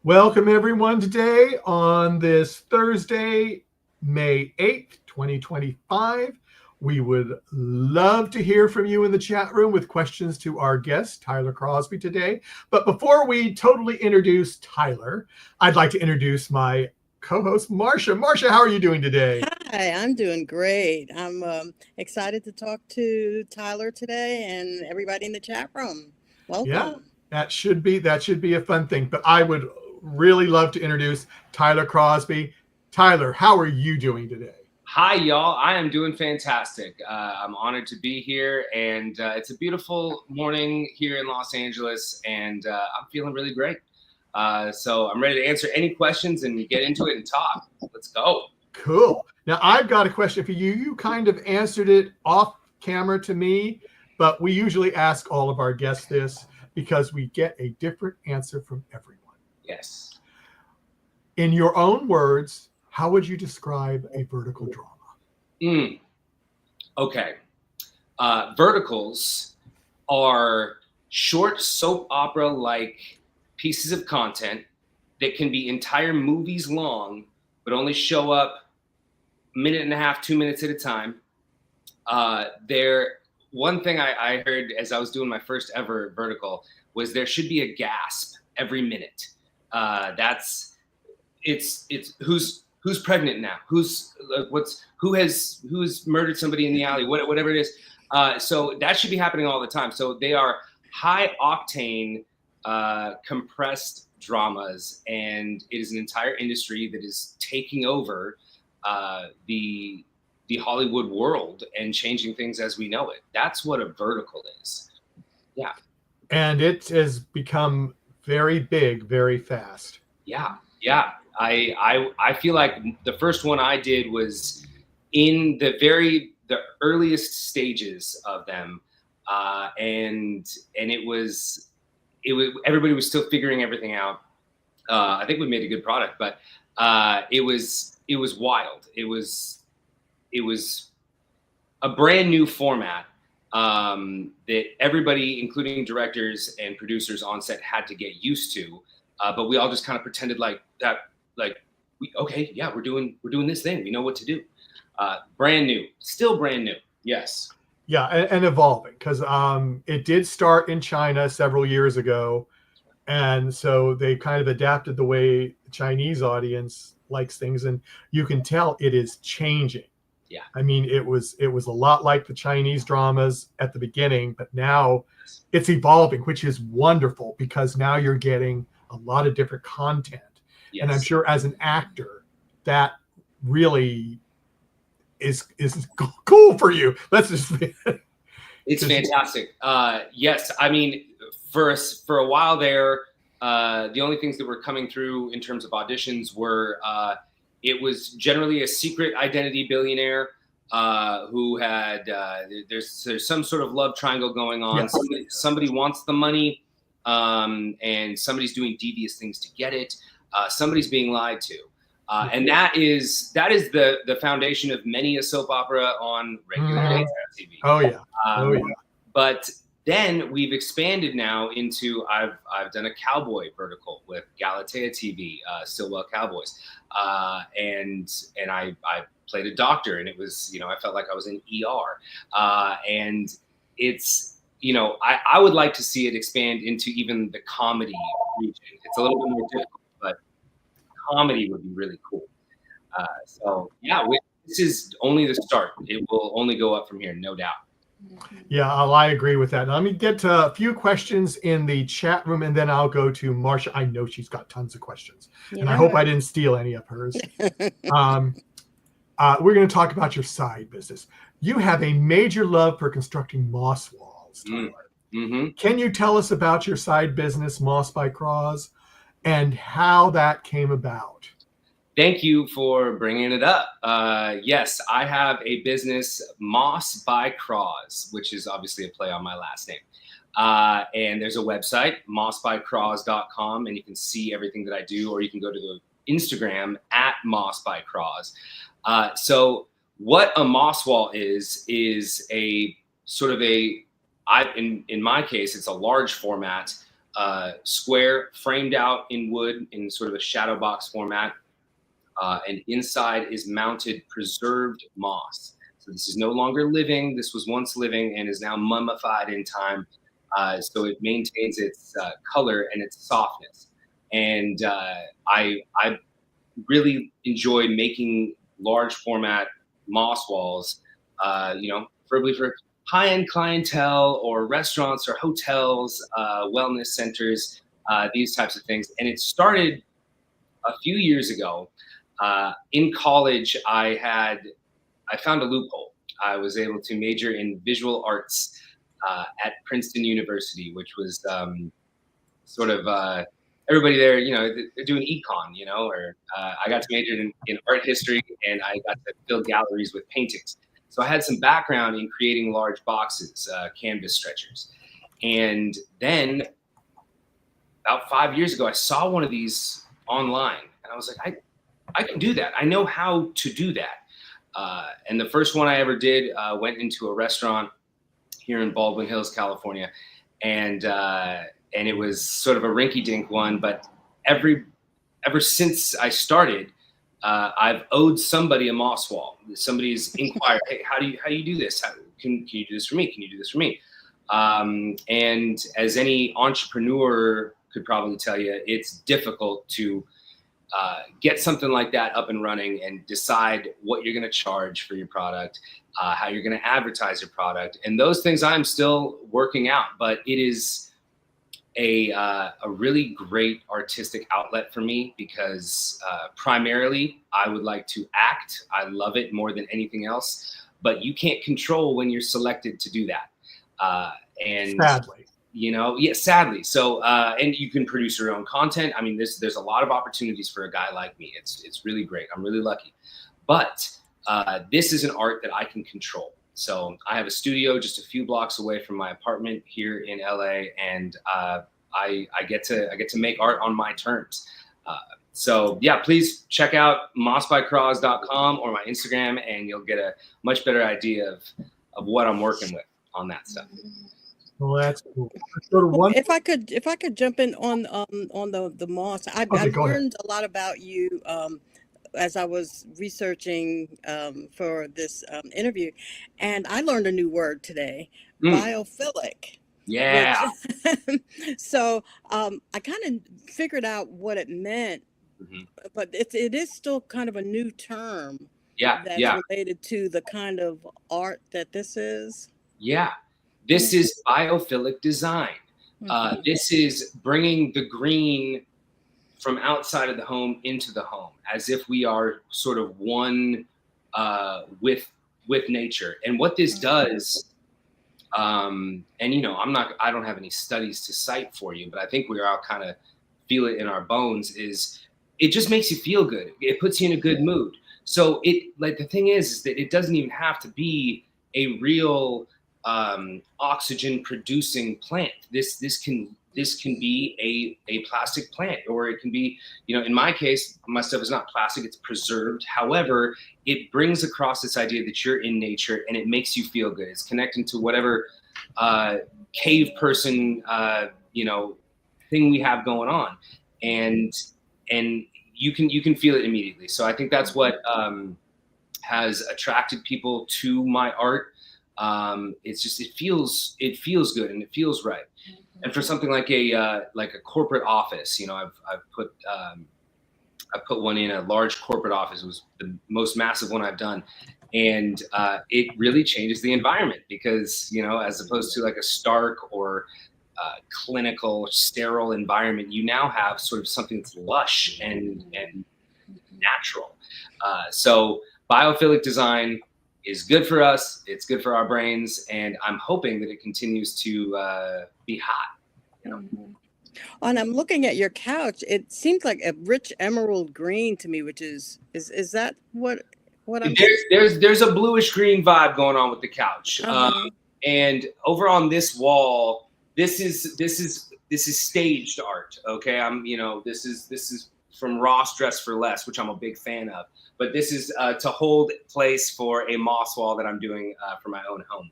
Welcome everyone today on this Thursday, May 8th, 2025. We would love to hear from you in the chat room with questions to our guest, Tyler Crosby, today. But before we totally introduce Tyler, I'd like to introduce my co-host, Marcia. Marcia, how are you doing today? Hi, I'm doing great. I'm excited to talk to Tyler today and everybody in the chat room. Welcome. Yeah, that should be a fun thing. But I would really love to introduce Tyler Crosby. Tyler, how are you doing today? Hi, y'all. I am doing fantastic. I'm honored to be here, and it's a beautiful morning here in Los Angeles, and I'm feeling really great. So I'm ready to answer any questions and get into it and talk. Let's go. Cool. Now, I've got a question for you. You kind of answered it off camera to me, but we usually ask all of our guests this because we get a different answer from everyone. Yes. In your own words, how would you describe a vertical drama? Okay. Verticals are short soap opera-like pieces of content that can be entire movies long, but only show up a minute and a half, 2 minutes at a time. One thing I heard as I was doing my first ever vertical was there should be a gasp every minute. It's who's pregnant now, who's murdered somebody in the alley, whatever it is. So that should be happening all the time. So they are high octane, compressed dramas, and it is an entire industry that is taking over the Hollywood world and changing things as we know it. That's what a vertical is. Yeah. And it has become very big, very fast. Yeah. I feel like the first one I did was in the earliest stages of them, and it was everybody was still figuring everything out. I think we made a good product, but it was wild. It was a brand new format that everybody, including directors and producers on set, had to get used to. But we all just kind of pretended like that, we're doing this thing. We know what to do. Brand new, still brand new. Yes. Yeah, and evolving, because it did start in China several years ago, and so they kind of adapted the way the Chinese audience likes things, and you can tell it is changing. Yeah. I mean, it was a lot like the Chinese dramas at the beginning, but now it's evolving, which is wonderful because now you're getting a lot of different content. Yes. And I'm sure as an actor, that really is cool for you. Let's just it's fantastic. Yes, I mean, for a while there, the only things that were coming through in terms of auditions were it was generally a secret identity billionaire who had there's some sort of love triangle going on. Yes. Somebody wants the money, and somebody's doing devious things to get it. Somebody's being lied to. And that is the foundation of many a soap opera on regular TV. Oh yeah. But then we've expanded now into I've done a cowboy vertical with Galatea TV, Stillwell Cowboys, and I played a doctor, and it was I felt like I was in ER, and it's I would like to see it expand into even the comedy region. It's a little bit more difficult, but comedy would be really cool. So yeah, this is only the start. It will only go up from here, no doubt. Yeah, I agree with that. Let me get to a few questions in the chat room, and then I'll go to Marcia. I know she's got tons of questions, and I hope I didn't steal any of hers. We're going to talk about your side business. You have a major love for constructing moss walls, Tyler. Mm-hmm. Can you tell us about your side business, Moss by Cross, and how that came about? Thank you for bringing it up. Yes, I have a business, Moss by Cross, which is obviously a play on my last name. And there's a website, mossbycross.com, and you can see everything that I do, or you can go to the Instagram at Moss by Cross. So what a moss wall is a sort of in my case, it's a large format square, framed out in wood in sort of a shadow box format. And inside is mounted preserved moss. So this is no longer living. This was once living and is now mummified in time. So it maintains its color and its softness. And I really enjoy making large format moss walls, preferably for high-end clientele or restaurants or hotels, wellness centers, these types of things. And it started a few years ago. In college, I found a loophole. I was able to major in visual arts at Princeton University, which was sort of everybody there, they're doing econ, or I got to major in art history, and I got to fill galleries with paintings. So I had some background in creating large boxes, canvas stretchers. And then about 5 years ago, I saw one of these online, and I was like, I can do that. I know how to do that. And the first one I ever did went into a restaurant here in Baldwin Hills, California. And it was sort of a rinky-dink one, but ever since I started, I've owed somebody a moss wall. Somebody's inquired, hey, how do you do this? Can you do this for me? Can you do this for me? And as any entrepreneur could probably tell you, it's difficult to get something like that up and running and decide what you're going to charge for your product, how you're going to advertise your product. And those things I'm still working out, but it is a really great artistic outlet for me because primarily I would like to act. I love it more than anything else, but you can't control when you're selected to do that. And Sadly. Sadly. So, and you can produce your own content. I mean, there's a lot of opportunities for a guy like me. It's really great. I'm really lucky, but this is an art that I can control. So I have a studio just a few blocks away from my apartment here in LA, and I get to make art on my terms. So yeah, please check out mossbycross.com or my Instagram, and you'll get a much better idea of what I'm working with on that stuff. Well, that's cool. Sort of one. If I could jump in on the moss, I learned a lot about you as I was researching for this interview, and I learned a new word today, biophilic. Yeah. So I kind of figured out what it meant, but it is still kind of a new term. That's related to the kind of art that this is. Yeah. This is biophilic design. This is bringing the green from outside of the home into the home, as if we are sort of one with nature. And what this does, and I don't have any studies to cite for you, but I think we all kind of feel it in our bones, is it just makes you feel good. It puts you in a good mood. So the thing is that it doesn't even have to be a real oxygen producing plant. This can be a plastic plant, or it can be, in my case, my stuff is not plastic, it's preserved. However, it brings across this idea that you're in nature and it makes you feel good. It's connecting to whatever cave person thing we have going on, and you can feel it immediately. So I think that's what has attracted people to my art. It's just it feels good and it feels right. And for something like a corporate office, I've put one in a large corporate office. It was the most massive one I've done, and it really changes the environment because as opposed to like a stark or clinical, sterile environment, you now have sort of something that's lush and natural. So biophilic design is good for us. It's good for our brains, and I'm hoping that it continues to be hot. And I'm looking at your couch. It seems like a rich emerald green to me, which is that what I'm? There's a bluish green vibe going on with the couch, and over on this wall, this is staged art. Okay, this is from Ross Dress for Less, which I'm a big fan of. But this is to hold place for a moss wall that I'm doing for my own home.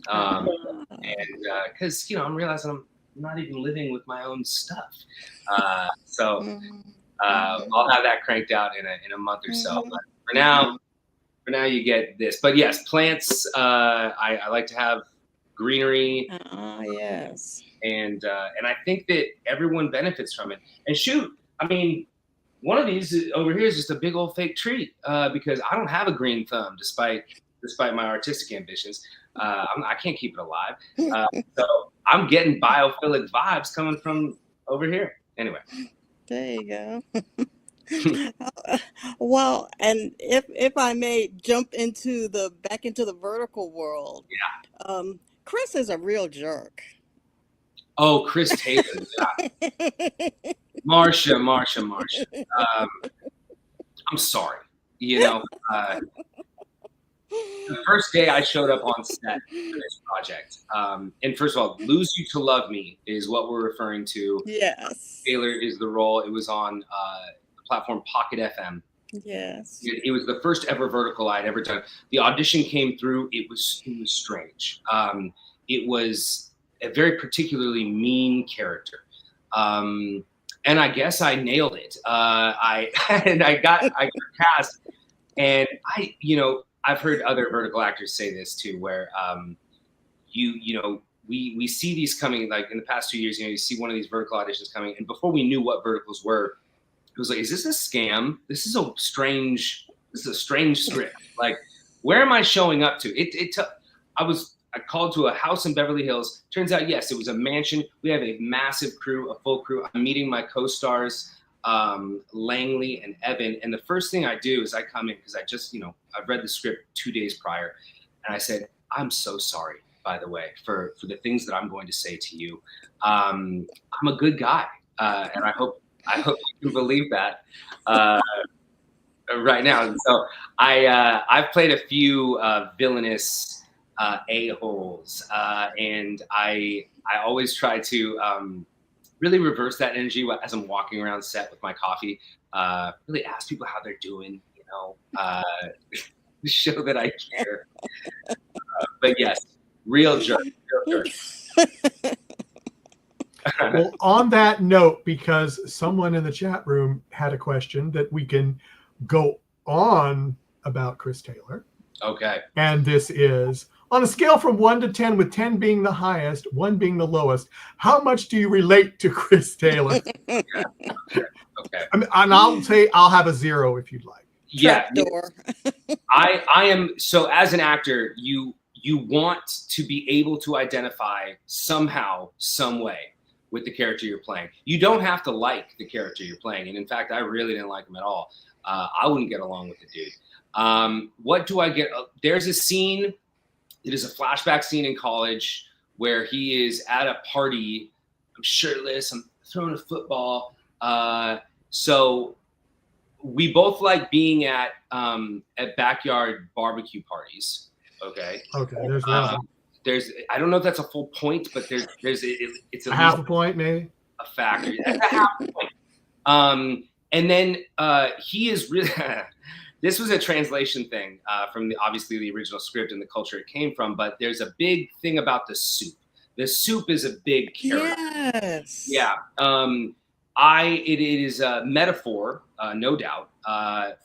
And because I'm realizing not even living with my own stuff. So I'll have that cranked out in a month or so. But for now you get this. But yes, plants. I like to have greenery. Yes. And I think that everyone benefits from it. And shoot, I mean, one of these over here is just a big old fake tree because I don't have a green thumb, despite my artistic ambitions. I can't keep it alive. So I'm getting biophilic vibes coming from over here. Anyway. There you go. Well, and if I may jump back into the vertical world. Yeah. Chris is a real jerk. Oh, Chris Taylor. Yeah. Marsha. I'm sorry. You know, the first day I showed up on set for this project, and first of all, "Lose You to Love Me" is what we're referring to. Yes. Taylor is the role. It was on the platform Pocket FM. Yes. It was the first ever vertical I'd ever done. The audition came through. It was strange. It was a very particularly mean character. And I guess I nailed it. I got cast, and I've heard other vertical actors say this too, where we see these coming, like in the past 2 years, you see one of these vertical auditions coming, and before we knew what verticals were, it was like, is this a scam? This is a strange script. Like, where am I showing up to? I called to a house in Beverly Hills. Turns out, yes, it was a mansion. We have a massive crew, a full crew. I'm meeting my co-stars, Langley and Evan. And the first thing I do is I come in because I've read the script 2 days prior. And I said, I'm so sorry, by the way, for the things that I'm going to say to you. I'm a good guy. And I hope you can believe that right now. And so I've played a few villainous a-holes, and I always try to really reverse that energy as I'm walking around set with my coffee. Really ask people how they're doing, show that I care. But yes, real jerk. Well, on that note, because someone in the chat room had a question that we can go on about Chris Taylor. Okay. And this is, on a scale from 1 to 10, with 10 being the highest, 1 being the lowest, how much do you relate to Chris Taylor? Okay. I mean, and I'll say I'll have a 0 if you'd like. Yeah. I am. So as an actor, you want to be able to identify somehow, some way with the character you're playing. You don't have to like the character you're playing. And in fact, I really didn't like him at all. I wouldn't get along with the dude. What do I get? There's a scene. It is a flashback scene in college where he is at a party. I'm shirtless. I'm throwing a football. So we both like being at backyard barbecue parties. Okay. Okay. There's one. I don't know if that's a full point, but it's a half a point, maybe a factor. That's a half a point. And then he is really. This was a translation thing from obviously the original script and the culture it came from. But there's a big thing about the soup. The soup is a big character. Yes. Yeah. It is a metaphor, no doubt,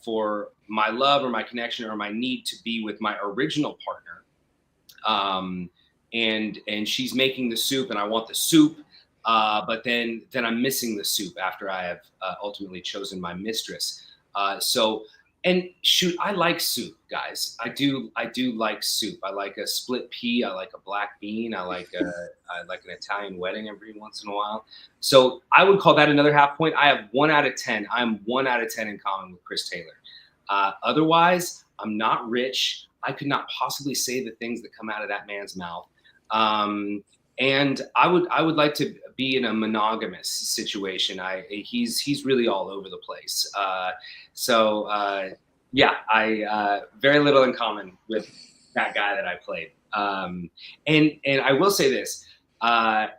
for my love or my connection or my need to be with my original partner. And she's making the soup, and I want the soup. But then I'm missing the soup after I have ultimately chosen my mistress. And shoot, I like soup, guys. I do like soup. I like a split pea. I like a black bean. I like an Italian wedding every once in a while. So I would call that another half point. I have 1 out of 10. I'm 1 out of 10 in common with Chris Taylor. Otherwise, I'm not rich. I could not possibly say the things that come out of that man's mouth. And I would like to be in a monogamous situation. He's really all over the place. Yeah, I very little in common with that guy that I played. And I will say this, I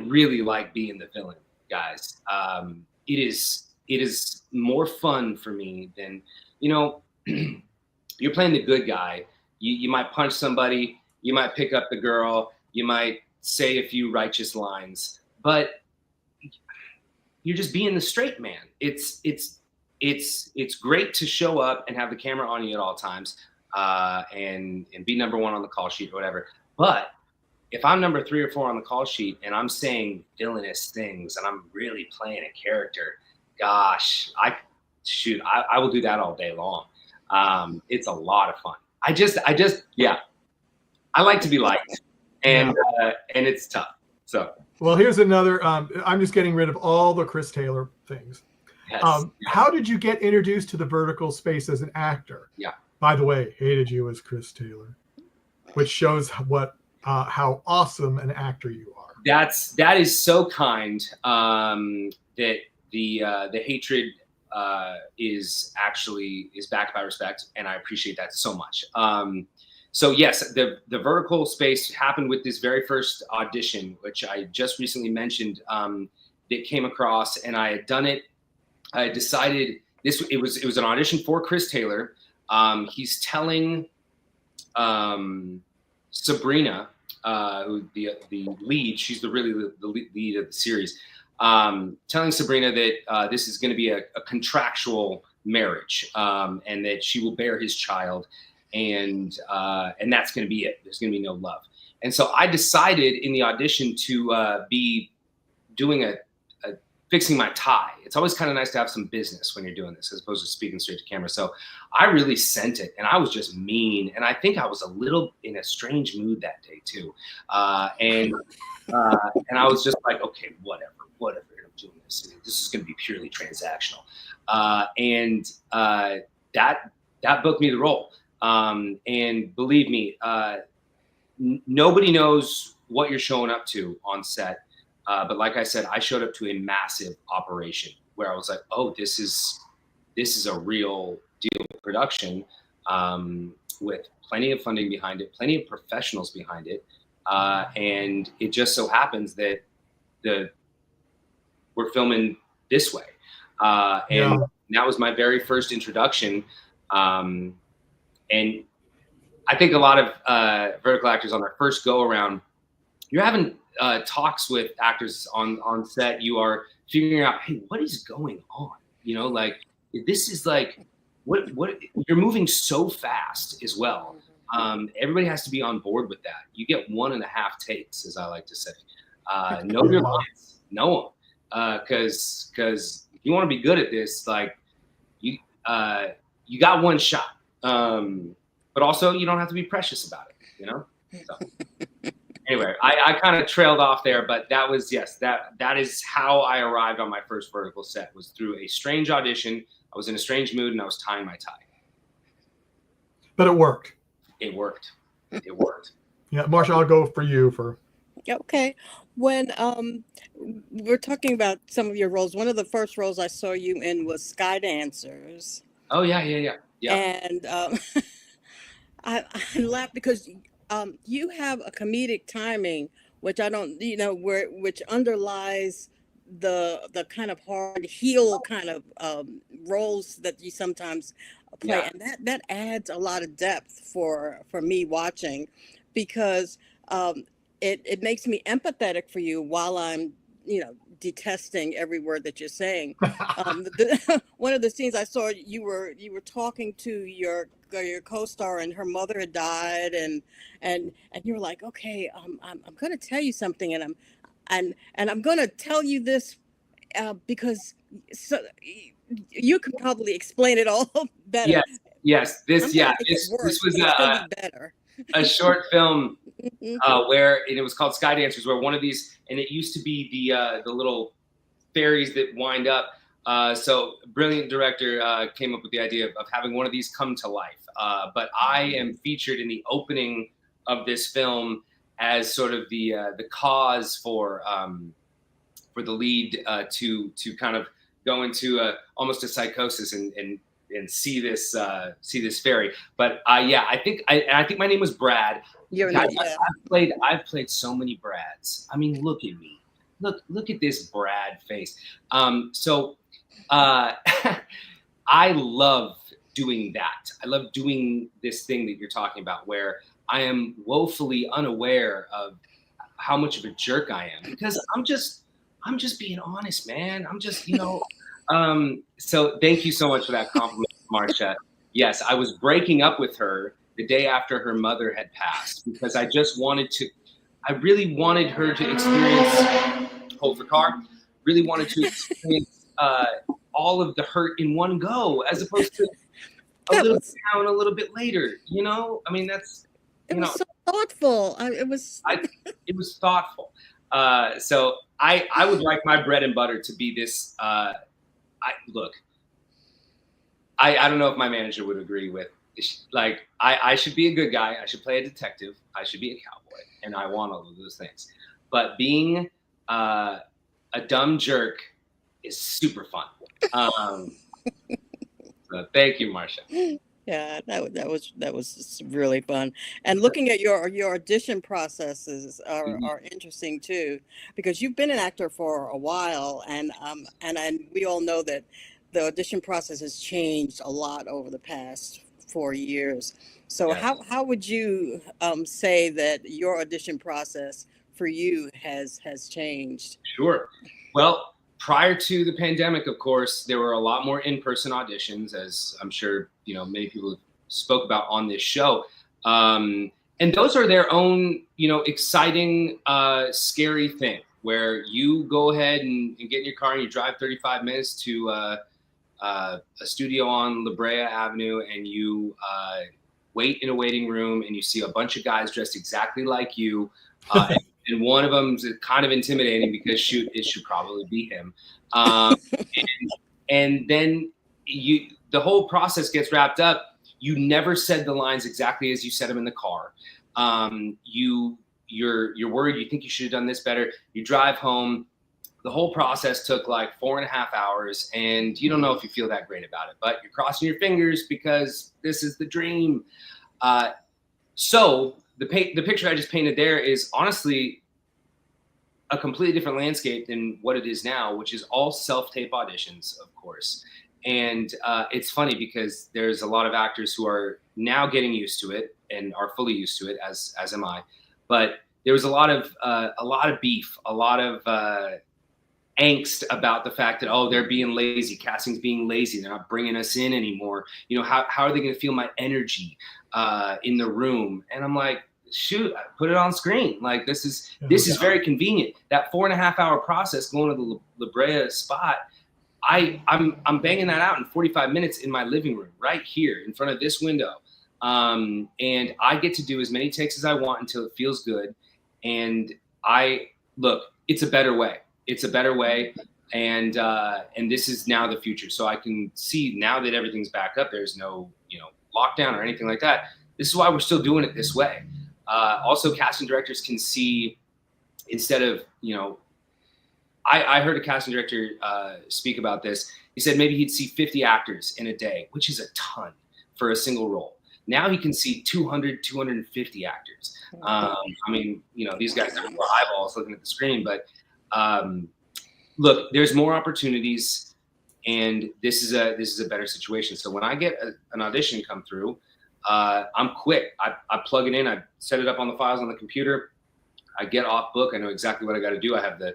really like being the villain, guys. It is more fun for me than, you're playing the good guy. You might punch somebody, you might pick up the girl, you might say a few righteous lines, but you're just being the straight man. It's great to show up and have the camera on you at all times, and be number one on the call sheet or whatever. But if I'm number 3 or 4 on the call sheet and I'm saying villainous things and I'm really playing a character, gosh, I will do that all day long. It's a lot of fun. I like to be liked, and it's tough. So, well, here's another. I'm just getting rid of all the Chris Taylor things. Yes. How did you get introduced to the vertical space as an actor? Yeah. By the way, hated you as Chris Taylor, which shows how awesome an actor you are. That is so kind. That the hatred is backed by respect, and I appreciate that so much. So yes, the vertical space happened with this very first audition, which I just recently mentioned. That came across, and I had done it. I decided it was an audition for Chris Taylor. He's telling Sabrina, who the lead, she's the lead of the series, telling Sabrina that this is going to be a contractual marriage, and that she will bear his child, and that's going to be it. There's going to be no love. And so I decided in the audition to be doing a fixing my tie. It's always kind of nice to have some business when you're doing this, as opposed to speaking straight to camera. So I really sent it, and I was just mean. And I think I was a little in a strange mood that day too. And I was just like, okay, whatever, I'm doing this. This is going to be purely transactional. And that booked me the role. And believe me, nobody knows what you're showing up to on set. But like I said, I showed up to a massive operation where I was like, oh, this is a real deal production, with plenty of funding behind it, plenty of professionals behind it. And it just so happens that we're filming this way. And that was my very first introduction. And I think a lot of vertical actors on their first go around, you're having talks with actors on set. You are figuring out, hey, what is going on? Like, this is like, what you're moving so fast as well. Everybody has to be on board with that. You get 1.5 takes, as I like to say. Know your lines, know them, because if you want to be good at this, like you got one shot. But also you don't have to be precious about it, So. Anyway, I kind of trailed off there, but that was, that is how I arrived on my first vertical set, was through a strange audition. I was in a strange mood and I was tying my tie. But it worked. It worked. Yeah, Marsha, I'll go for you for. Okay. When we're talking about some of your roles, one of the first roles I saw you in was Sky Dancers. Oh yeah. And I laughed because you have a comedic timing, which I don't, which underlies the kind of hard heel kind of roles that you sometimes play, and that adds a lot of depth for me watching, because it makes me empathetic for you while I'm detesting every word that you're saying. One of the scenes I saw, you were talking to your co-star, and her mother had died, and you were like, okay, I'm going to tell you something, and I'm going to tell you this because you can probably explain it all better. Yes. This was a short film where it was called Sky Dancers, where one of these, and it used to be the little fairies that wind up. So brilliant director came up with the idea of having one of these come to life. But I am featured in the opening of this film as sort of the cause for the lead to kind of go into almost a psychosis and see this fairy. But I think my name was Brad. I've played so many Brads. I mean, look at me. Look at this Brad face. So I love doing that. I love doing this thing that you're talking about, where I am woefully unaware of how much of a jerk I am, because I'm just being honest, man. I'm just, so thank you so much for that compliment, Marcia. Yes, I was breaking up with her the day after her mother had passed, because I really wanted her to experience, hold for car, really wanted to experience all of the hurt in one go, as opposed to a little bit down, a little bit later, I mean, it was so thoughtful. It was thoughtful. So I would like my bread and butter to be this, I don't know if my manager would agree with, like, I should be a good guy. I should play a detective. I should be a cowboy. And I want all of those things. But being a dumb jerk is super fun. So thank you, Marcia. Yeah, that was really fun. And looking at your audition processes are interesting too, because you've been an actor for a while, and we all know that the audition process has changed a lot over the past 4 years. So Yes. how would you say that your audition process for you has changed? Sure. Well, prior to the pandemic, of course, there were a lot more in-person auditions, as I'm sure, many people spoke about on this show. And those are their own, exciting, scary thing, where you go ahead and get in your car and you drive 35 minutes to a studio on La Brea Avenue, and you wait in a waiting room, and you see a bunch of guys dressed exactly like you. And one of them's kind of intimidating because, shoot, it should probably be him. And then the whole process gets wrapped up. You never said the lines exactly as you said them in the car. You're worried. You think you should have done this better. You drive home. The whole process took like 4.5 hours, and you don't know if you feel that great about it, but you're crossing your fingers because this is the dream. So the picture I just painted there is honestly a completely different landscape than what it is now, which is all self-tape auditions, of course. And it's funny because there's a lot of actors who are now getting used to it and are fully used to it, as am I. But there was a lot of beef, a lot of angst about the fact that, oh, they're being lazy, casting's being lazy, they're not bringing us in anymore. How are they going to feel my energy in the room? And I'm like, shoot, I put it on screen. Like, this is very convenient. That 4.5 hour process going to the La Brea spot, I'm banging that out in 45 minutes in my living room right here in front of this window. And I get to do as many takes as I want until it feels good. And it's a better way. It's a better way. And this is now the future. So I can see now that everything's back up, there's no, lockdown or anything like that. This is why we're still doing it this way. Also, casting directors can see, instead of, I heard a casting director speak about this. He said maybe he'd see 50 actors in a day, which is a ton for a single role. Now he can see 200, 250 actors. I mean, these guys have more eyeballs looking at the screen, but look, there's more opportunities, and this is a better situation. So when I get an audition come through, I'm quick. I plug it in. I set it up on the files on the computer. I get off book. I know exactly what I got to do. I have the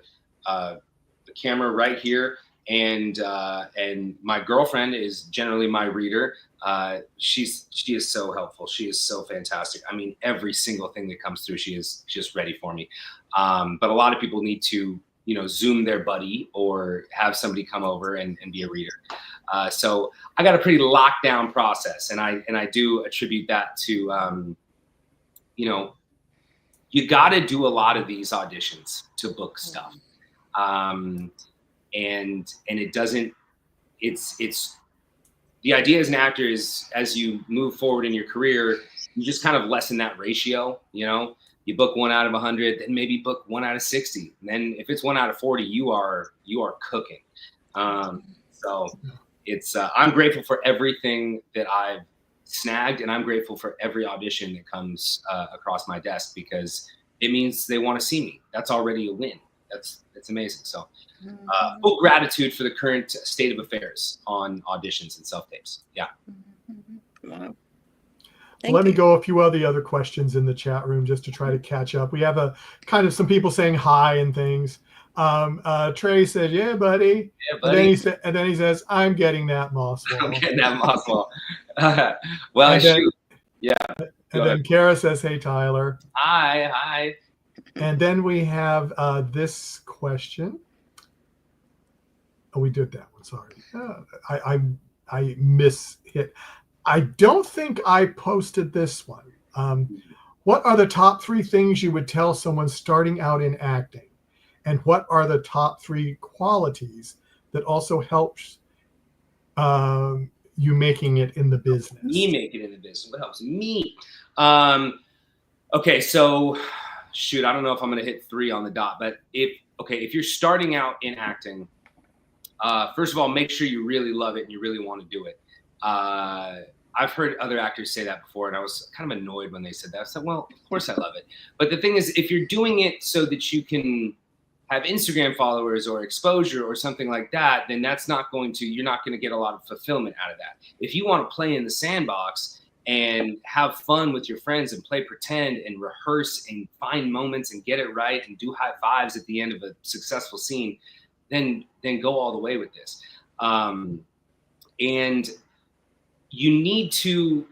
camera right here, and my girlfriend is generally my reader. She is so helpful. She is so fantastic. I mean, every single thing that comes through, she is just ready for me. But a lot of people need to, Zoom their buddy or have somebody come over and be a reader. So I got a pretty locked down process, and I do attribute that to, you got to do a lot of these auditions to book stuff. And it doesn't, it's the idea as an actor is, as you move forward in your career, you just kind of lessen that ratio. You book 1 out of 100, then maybe book 1 out of 60. And then if it's 1 out of 40, you are cooking. So it's, I'm grateful for everything that I've snagged, and I'm grateful for every audition that comes across my desk, because it means they want to see me. That's already a win. That's amazing. So full gratitude for the current state of affairs on auditions and self-tapes. Yeah. Well, Let me go a few of the other questions in the chat room just to try to catch up. We have a kind of some people saying hi and things. Trey said, "Yeah, buddy." Yeah, buddy. And then he says, "I'm getting that moss wall." I'm getting that moss wall. Well, shoot. Yeah. And then Kara says, "Hey, Tyler." Hi. And then we have this question. Oh, we did that one. Sorry. I mishit. I don't think I posted this one. What are the top 3 things you would tell someone starting out in acting? And what are the top 3 qualities that also helps you making it in the business? Me making it in the business. What helps me? Okay, so shoot, I don't know if I'm going to hit 3 on the dot, but if you're starting out in acting, first of all, make sure you really love it and you really want to do it. I've heard other actors say that before, and I was kind of annoyed when they said that. I said, well, of course I love it. But the thing is, if you're doing it so that you can have Instagram followers or exposure or something like that, then you're not going to get a lot of fulfillment out of that. If you want to play in the sandbox and have fun with your friends and play pretend and rehearse and find moments and get it right and do high fives at the end of a successful scene, then go all the way with this. And you need to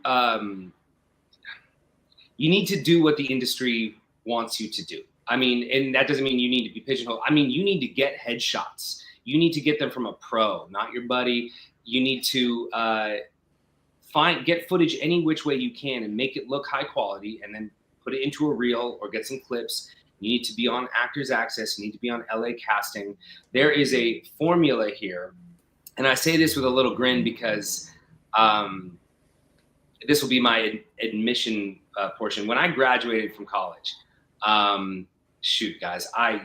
do what the industry wants you to do. I mean, and that doesn't mean you need to be pigeonholed. I mean, you need to get headshots. You need to get them from a pro, not your buddy. You need to get footage any which way you can and make it look high quality, and then put it into a reel or get some clips. You need to be on Actors Access. You need to be on LA Casting. There is a formula here, and I say this with a little grin because this will be my admission portion. When I graduated from college, shoot, guys, I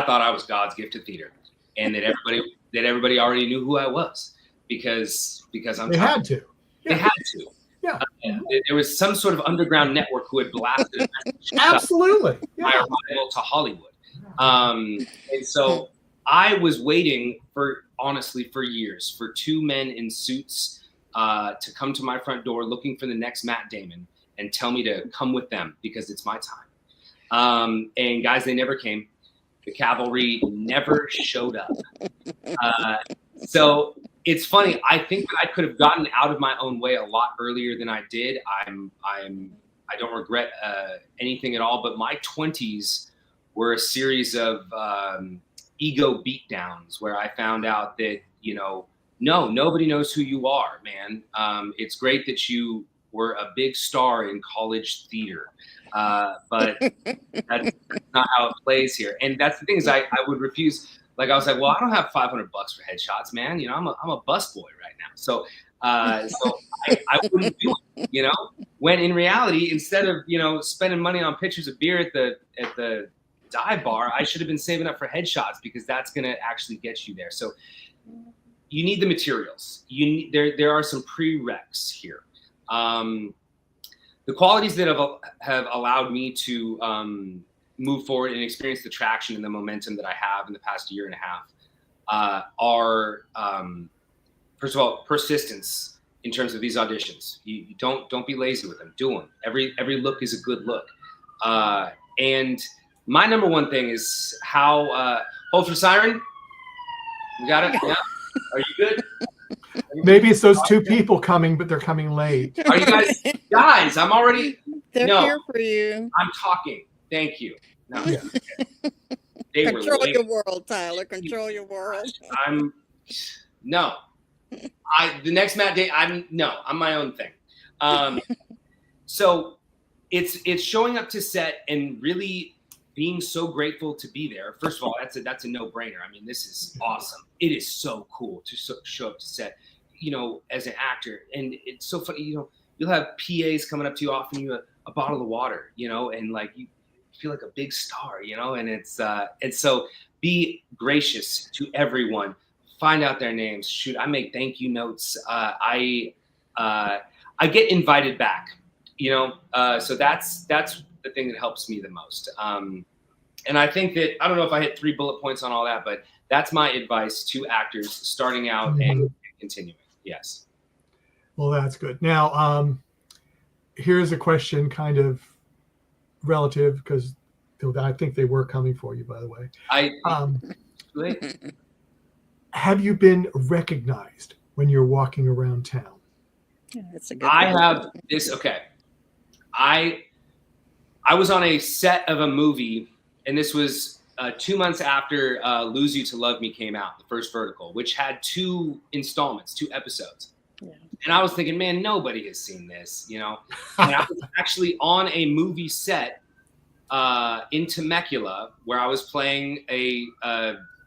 thought I was God's gift to theater, and that everybody already knew who I was because I'm. They had to. Yeah. They had to. Yeah. There was some sort of underground network who had blasted absolutely my arrival to Hollywood. And so I was waiting for years for 2 men in suits to come to my front door looking for the next Matt Damon and tell me to come with them because it's my time. And guys, they never came. The cavalry never showed up. So it's funny. I think that I could have gotten out of my own way a lot earlier than I did. I don't regret anything at all. But my 20s were a series of ego beatdowns where I found out that no, nobody knows who you are, man. It's great that you were a big star in college theater, but that's not how it plays here. And that's the thing is, I would refuse. Like I was like, well, I don't have $500 for headshots, man. I'm a busboy right now. So I wouldn't do it. When in reality, instead of spending money on pitchers of beer at the dive bar, I should have been saving up for headshots because that's going to actually get you there. So you need the materials. There are some prereqs here. The qualities that have allowed me to move forward and experience the traction and the momentum that I have in the past year and a half are, first of all, persistence in terms of these auditions. You don't be lazy with them. Do them. Every look is a good look. And my number one thing is how hold for siren. You got it? Yeah. Are you good? Maybe it's those 2 people coming, but they're coming late. Are you guys? I'm already. They're here for you. I'm talking. Thank you. No. Yeah. Control your world, Tyler. Control your world. The next Matt Day. I'm my own thing. So it's showing up to set and really being so grateful to be there. First of all, that's a no-brainer. I mean, this is awesome. It is so cool to show up to set, as an actor. And it's so funny, you'll have PAs coming up to you offering you a bottle of water, and like you feel like a big star, and it's so be gracious to everyone. Find out their names. Shoot, I make thank you notes. I get invited back, so that's the thing that helps me the most. And I think that, I don't know if I hit 3 bullet points on all that, but that's my advice to actors starting out and continuing. Yes. Well, that's good. Now, here's a question kind of relative, because I think they were coming for you, by the way. Have you been recognized when you're walking around town? Yeah, that's a good I question. have this. Okay. I was on a set of a movie, and this was 2 months after Lose You to Love Me came out, the first vertical, which had 2 installments, 2 episodes. Yeah. And I was thinking, man, nobody has seen this, you know? And I was actually on a movie set in Temecula where I was playing a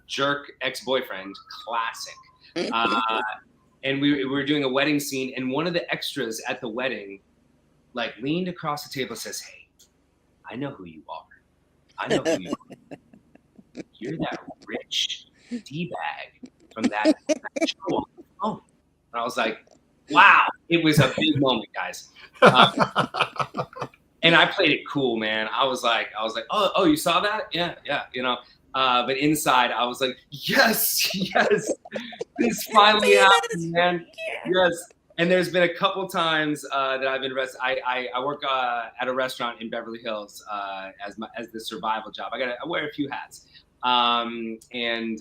jerk ex-boyfriend, classic. And we were doing a wedding scene, and one of the extras at the wedding like leaned across the table and says, "Hey, I know who you are. I know who you are. You're that rich D-bag from that show on the phone." And I was like, wow, it was a big moment, guys. And I played it cool, man. I was like, oh, you saw that? Yeah, you know. But inside, I was like, yes, this finally happened, man. Yes. And there's been a couple times that I've been arrested. I work at a restaurant in Beverly Hills as the survival job. I wear a few hats, and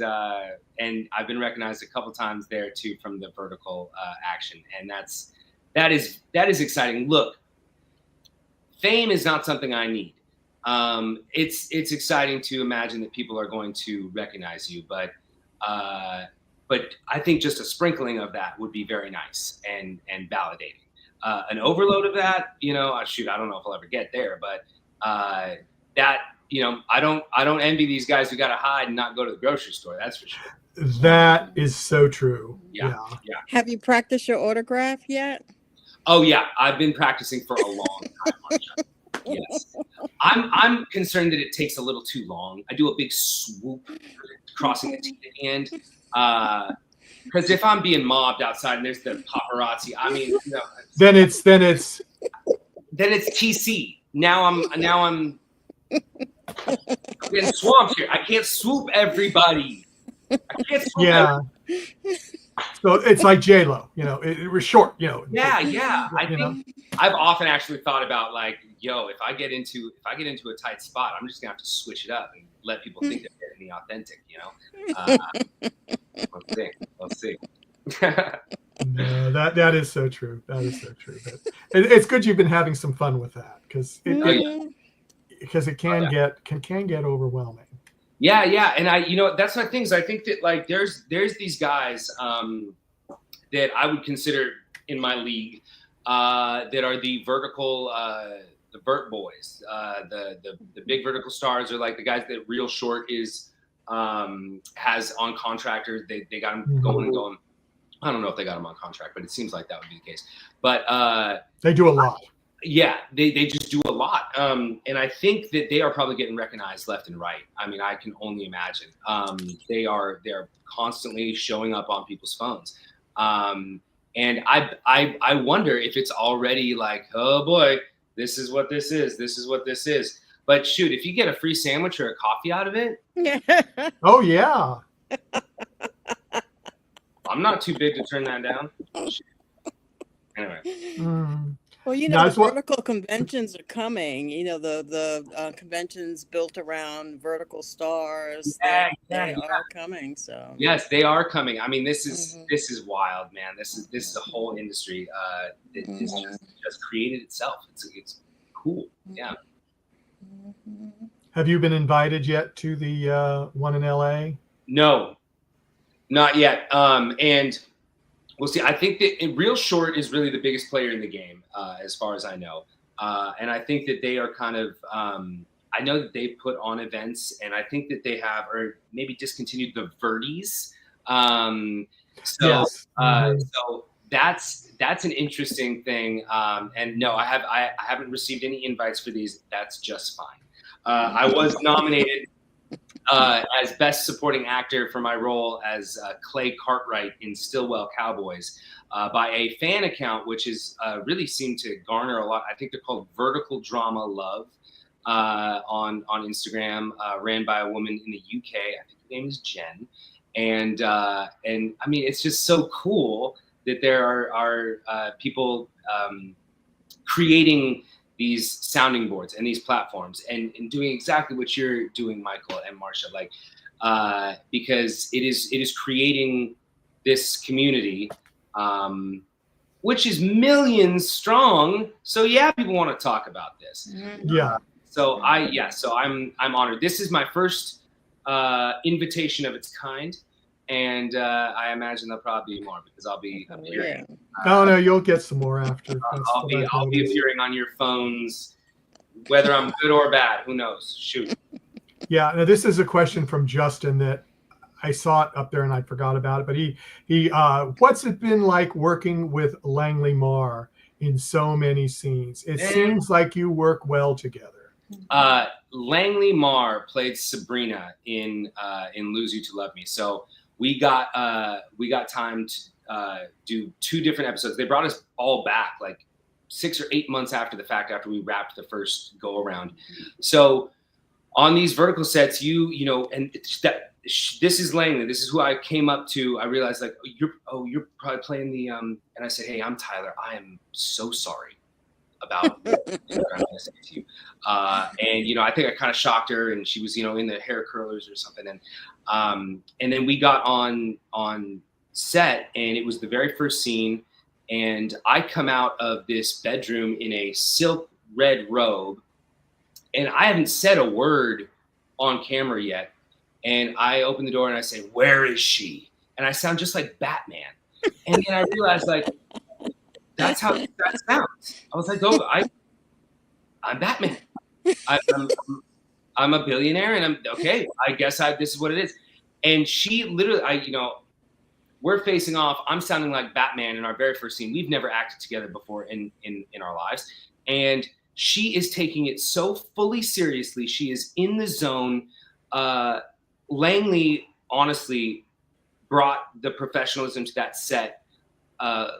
I've been recognized a couple times there too from the vertical action, and that is exciting. Look, fame is not something I need. It's exciting to imagine that people are going to recognize you, but I think just a sprinkling of that would be very nice and validating. An overload of that, you know, shoot, I don't know if I'll ever get there, but that, you know, I don't envy these guys who got to hide and not go to the grocery store. That's for sure. That is so true. Yeah. Have you practiced your autograph yet? Oh yeah, I've been practicing for a long time on that. Yes, I'm concerned that it takes a little too long. I do a big swoop, crossing the T at the end, because if I'm being mobbed outside and there's the paparazzi, I mean, you know, then it's TC. Now I'm getting swamped here. I can't swoop everybody. I can't swoop everybody. So it's like J-Lo, you know, it was short, you know. Yeah. I think I've often actually thought about like, yo, if I get into a tight spot, I'm just gonna have to switch it up and let people think they're getting the authentic, you know. We'll see. No, that is so true. That is so true. But it's good you've been having some fun with that, because it can get overwhelming. Yeah, and you know, that's my things. I think that like there's these guys that I would consider in my league that are the vertical, the vert boys, the big vertical stars, are like the guys that Real Short has on contract, or they got him going. I don't know if they got him on contract, but it seems like that would be the case. But they do a lot. Yeah, they just do a lot. And I think that they are probably getting recognized left and right. I mean, I can only imagine. They're constantly showing up on people's phones. And I wonder if it's already like, oh boy, this is what this is. This is what this is. But shoot, if you get a free sandwich or a coffee out of it. Oh yeah. I'm not too big to turn that down. Anyway. Well, you know, the vertical conventions are coming. You know, the conventions built around vertical stars. They are coming. So yes, they are coming. I mean, this is wild, man. This is a whole industry that is just created itself. It's cool. Yeah. Have you been invited yet to the one in LA? No, not yet. And we'll see. I think that Real Short is really the biggest player in the game, as far as I know. And I think that they are kind of, I know that they put on events, and I think that they have, or maybe discontinued the Verties. So that's an interesting thing. And no, I haven't received any invites for these. That's just fine. I was nominated as Best Supporting Actor for my role as Clay Cartwright in Stillwell Cowboys by a fan account, which is really seemed to garner a lot. I think they're called Vertical Drama Love on Instagram, ran by a woman in the UK. I think her name is Jen. And I mean, it's just so cool that there are people creating these sounding boards and these platforms and doing exactly what you're doing, Michael and Marcia, like, because it is creating this community, which is millions strong. So yeah, people want to talk about this. Yeah. So I'm honored. This is my first invitation of its kind. And I imagine there'll probably be more because I'll be appearing. No, you'll get some more after. I'll be appearing on your phones, whether I'm good or bad. Who knows? Shoot. Yeah. Now this is a question from Justin that I saw it up there and I forgot about it. But he what's it been like working with Langley Marr in so many scenes? It seems like you work well together. Langley Marr played Sabrina in Lose You to Love Me. So we got time to do 2 different episodes. They brought us all back like 6 or 8 months after the fact, after we wrapped the first go around. So on these vertical sets, you know, and this is Langley. This is who I came up to. I realized like, you're probably playing the and I said, hey, I'm Tyler. I am so sorry about what I'm going to say to you. And, you know, I think I kind of shocked her, and she was, you know, in the hair curlers or something. And then we got on set, and it was the very first scene. And I come out of this bedroom in a silk red robe, and I haven't said a word on camera yet. And I open the door and I say, where is she? And I sound just like Batman. And then I realized, like, that's how that sounds. I was like, oh, I'm Batman. I'm a billionaire, and I'm okay. I guess this is what it is. And she literally, you know, we're facing off. I'm sounding like Batman in our very first scene. We've never acted together before in our lives. And she is taking it so fully seriously. She is in the zone. Langley honestly brought the professionalism to that set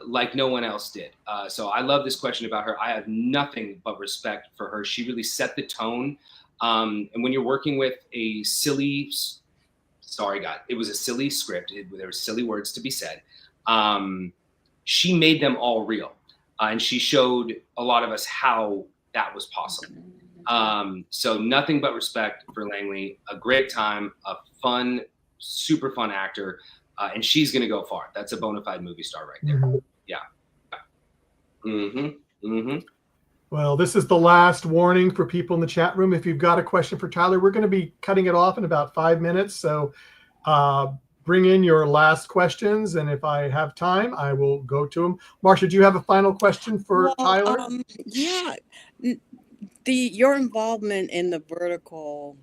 like no one else did. So I love this question about her. I have nothing but respect for her. She really set the tone. And when you're working with a silly, it was a silly script. There were silly words to be said. She made them all real. And she showed a lot of us how that was possible. So nothing but respect for Langley. A great time, a fun, super fun actor. And she's going to go far. That's a bona fide movie star right there. Mm-hmm. Yeah. Mm-hmm. Mm-hmm. Well, this is the last warning for people in the chat room. If you've got a question for Tyler, we're going to be cutting it off in about 5 minutes. So bring in your last questions. And if I have time, I will go to them. Marcia, do you have a final question for Tyler? Yeah. Your involvement in the vertical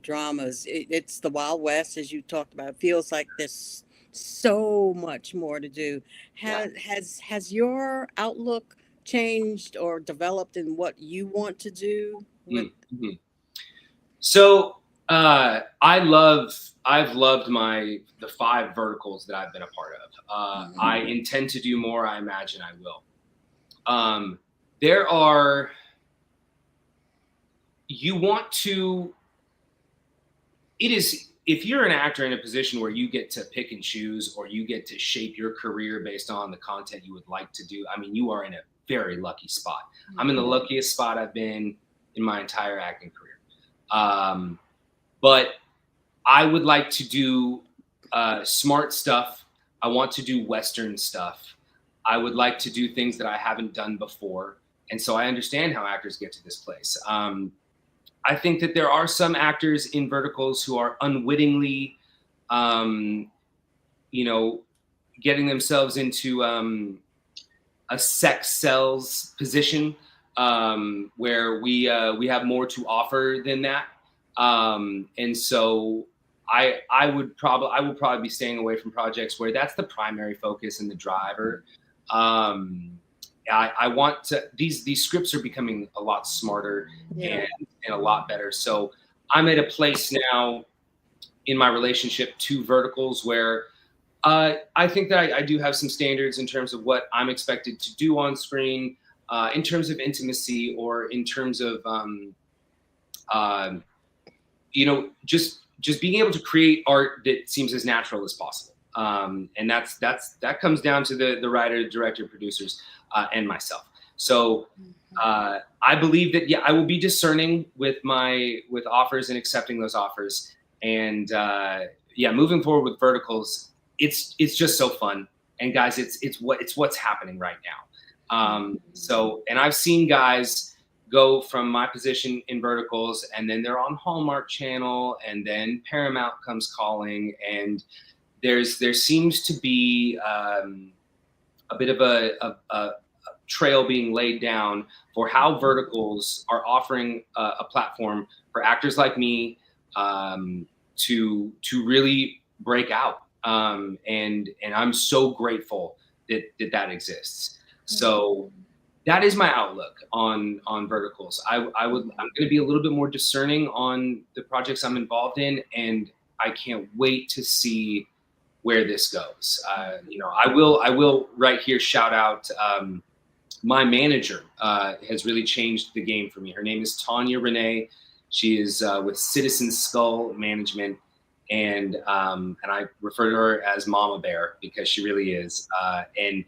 dramas, it's the Wild West, as you talked about. It feels like there's so much more to do. Has your outlook changed or developed in what you want to do? Mm-hmm. So I've loved the 5 verticals that I've been a part of. I intend to do more. I imagine I will. There are. You want to, if you're an actor in a position where you get to pick and choose, or you get to shape your career based on the content you would like to do, I mean, you are in a very lucky spot. I'm in the luckiest spot I've been in my entire acting career. But I would like to do smart stuff. I want to do Western stuff. I would like to do things that I haven't done before. And so I understand how actors get to this place. I think that there are some actors in verticals who are unwittingly, getting themselves into a sex sells position where we have more to offer than that. And so I will probably be staying away from projects where that's the primary focus and the driver. I want to, these scripts are becoming a lot smarter and a lot better. So I'm at a place now in my relationship to verticals where I think that I do have some standards in terms of what I'm expected to do on screen, in terms of intimacy, or in terms of, just being able to create art that seems as natural as possible. And that comes down to the writer, director, producers, and myself. So I believe that, yeah, I will be discerning with offers and accepting those offers. And yeah, moving forward with verticals, it's just so fun. And guys, it's what's happening right now. So, and I've seen guys go from my position in verticals, and then they're on Hallmark Channel, and then Paramount comes calling, and there seems to be a bit of a trail being laid down for how verticals are offering a platform for actors like me to really break out. And I'm so grateful that exists. So that is my outlook on verticals. I'm going to be a little bit more discerning on the projects I'm involved in, and I can't wait to see where this goes. You know, I will right here shout out my manager has really changed the game for me. Her name is Tonja René. She is with Citizen Skull Management, and I refer to her as Mama Bear because she really is. And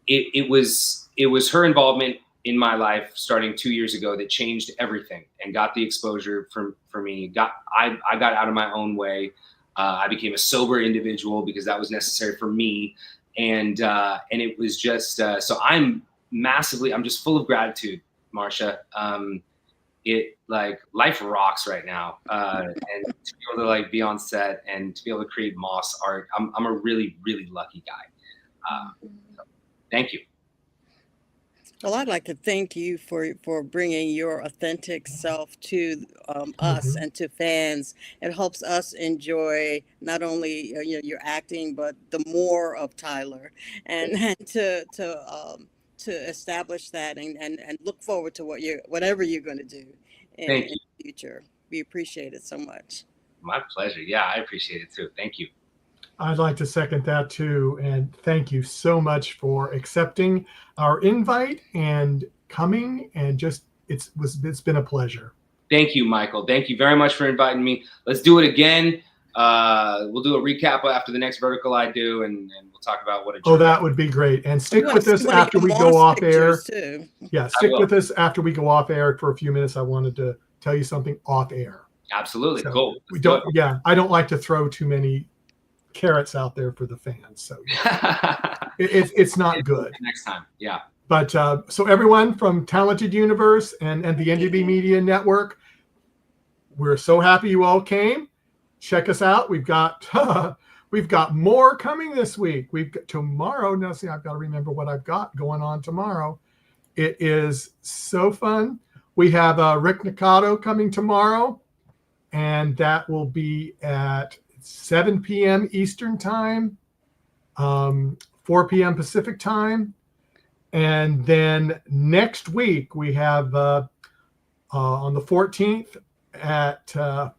it was her involvement in my life starting 2 years ago that changed everything and got the exposure for me. I got out of my own way. I became a sober individual because that was necessary for me. And it was just, so I'm just full of gratitude, Marsha. Life rocks right now. And to be able to like be on set and to be able to create Moss art, I'm a really, really lucky guy. So thank you. Well, I'd like to thank you for bringing your authentic self to us and to fans. It helps us enjoy not only your acting, but the more of Tyler, and to establish that and look forward to whatever you're going to do in the future. We appreciate it so much. My pleasure. Yeah, I appreciate it too. Thank you. I'd like to second that too, and thank you so much for accepting our invite and coming. And it's been a pleasure. Thank you, Michael. Thank you very much for inviting me. Let's do it again. We'll do a recap after the next vertical I do, and we'll talk about what. That would be great. And stick with us after we go off air. Too. Yeah, stick with us after we go off air for a few minutes. I wanted to tell you something off air. Absolutely, so cool. We don't. Yeah, I don't like to throw too many carrots out there for the fans, so it's not good. Next time, yeah. But so everyone from Talented Universe and the NDB Media Network, we're so happy you all came. Check us out. We've got more coming this week. We've got tomorrow. Now, see, I've got to remember what I've got going on tomorrow. It is so fun. We have Rick Nakato coming tomorrow, and that will be at 7 p.m. Eastern time, 4 p.m. Pacific time. And then next week we have on the 14th at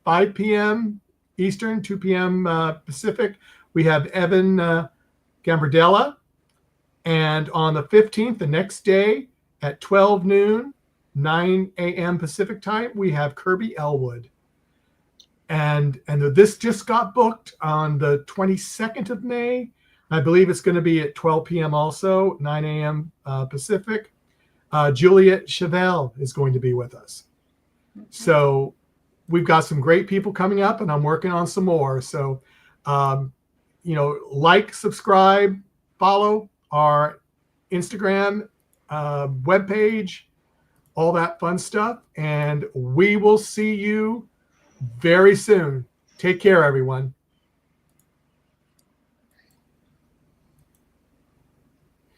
5 p.m. Eastern, 2 p.m. Pacific, we have Evan Gambardella. And on the 15th, the next day at 12 noon, 9 a.m. Pacific time, we have Kirby Elwood. And this just got booked on the 22nd of May. I believe it's going to be at 12 p.m. also, 9 a.m. Pacific. Juliet Chevelle is going to be with us. So we've got some great people coming up, and I'm working on some more. So, like, subscribe, follow our Instagram webpage, all that fun stuff. And we will see you very soon. Take care, everyone.